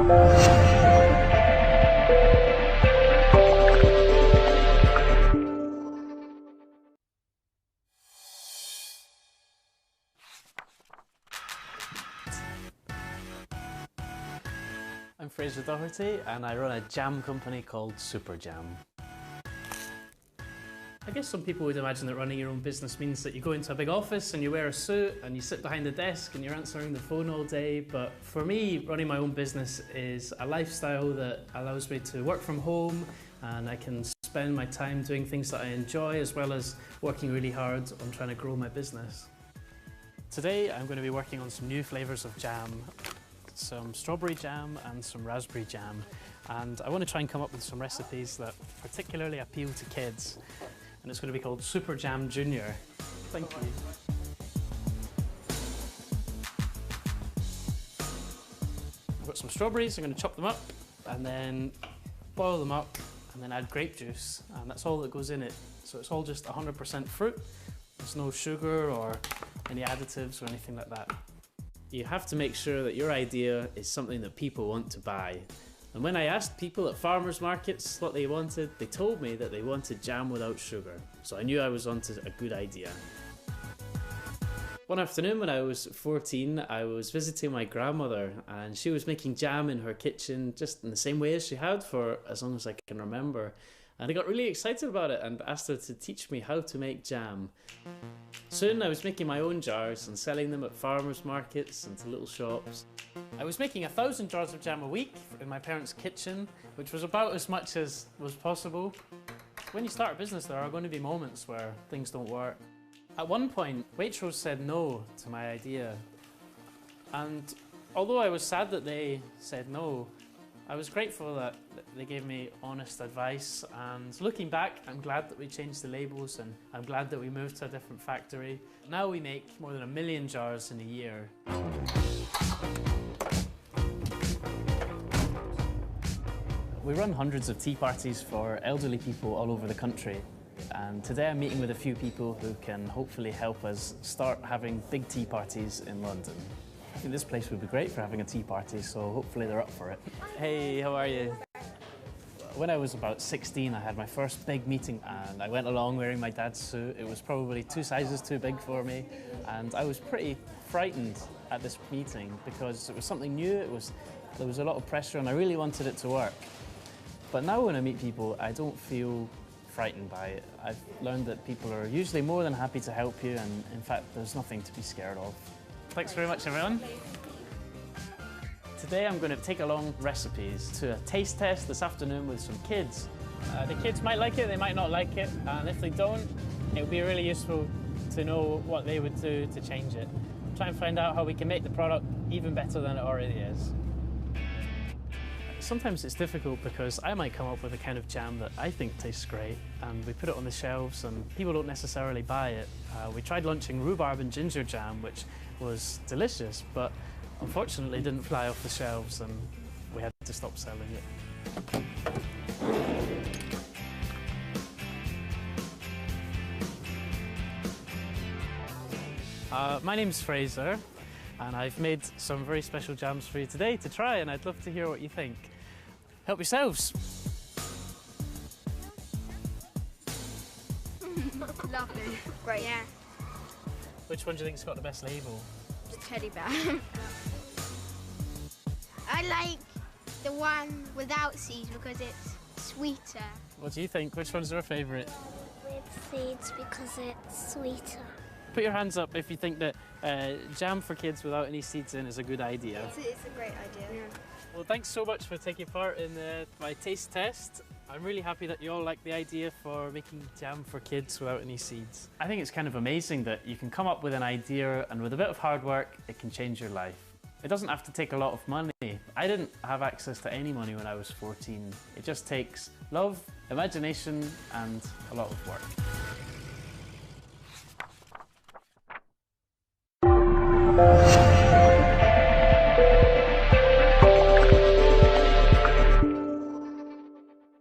I'm Fraser Doherty and I run a jam company called Super Jam. I guess some people would imagine that running your own business means that you go into a big office and you wear a suit and you sit behind the desk and you're answering the phone all day, but for me, running my own business is a lifestyle that allows me to work from home and I can spend my time doing things that I enjoy as well as working really hard on trying to grow my business. Today I'm going to be working on some new flavours of jam. Some strawberry jam and some raspberry jam, and I want to try and come up with some recipes that particularly appeal to kids, and it's going to be called Super Jam Junior. Thank you. I've got some strawberries. I'm going to chop them up and then boil them up and then add grape juice, and that's all that goes in it. So it's all just 100% fruit. There's no sugar or any additives or anything like that. You have to make sure that your idea is something that people want to buy. And when I asked people at farmers markets what they wanted, they told me that they wanted jam without sugar. So I knew I was onto a good idea. One afternoon when I was 14, I was visiting my grandmother and she was making jam in her kitchen just in the same way as she had for as long as I can remember. And I got really excited about it and asked her to teach me how to make jam. Soon I was making my own jars and selling them at farmers markets and to little shops. I was making 1,000 jars of jam a week in my parents' kitchen, which was about as much as was possible. When you start a business, there are going to be moments where things don't work. At one point, Waitrose said no to my idea. And although I was sad that they said no, I was grateful that they gave me honest advice, and looking back, I'm glad that we changed the labels and I'm glad that we moved to a different factory. Now we make more than 1 million jars in a year. We run hundreds of tea parties for elderly people all over the country, and today I'm meeting with a few people who can hopefully help us start having big tea parties in London. I think this place would be great for having a tea party, so hopefully they're up for it. Hey, how are you? When I was about 16, I had my first big meeting and I went along wearing my dad's suit. It was probably 2 sizes too big for me, and I was pretty frightened at this meeting because it was something new, there was a lot of pressure and I really wanted it to work. But now when I meet people, I don't feel frightened by it. I've learned that people are usually more than happy to help you, and in fact there's nothing to be scared of. Thanks very much, everyone. Today I'm going to take along recipes to a taste test this afternoon with some kids. The kids might like it, they might not like it, and if they don't, it would be really useful to know what they would do to change it. Try and find out how we can make the product even better than it already is. Sometimes it's difficult because I might come up with a kind of jam that I think tastes great, and we put it on the shelves and people don't necessarily buy it. We tried launching rhubarb and ginger jam, which was delicious, but unfortunately didn't fly off the shelves and we had to stop selling it. My name's Fraser and I've made some very special jams for you today to try, and I'd love to hear what you think. Help yourselves! Lovely. Great. Yeah. Which one do you think's got the best label? The teddy bear. I like the one without seeds because it's sweeter. What do you think? Which one's your favourite? With seeds because it's sweeter. Put your hands up if you think that jam for kids without any seeds in is a good idea. It's a great idea. Yeah. Well, thanks so much for taking part in my taste test. I'm really happy that you all like the idea for making jam for kids without any seeds. I think it's kind of amazing that you can come up with an idea and with a bit of hard work, it can change your life. It doesn't have to take a lot of money. I didn't have access to any money when I was 14. It just takes love, imagination, and a lot of work.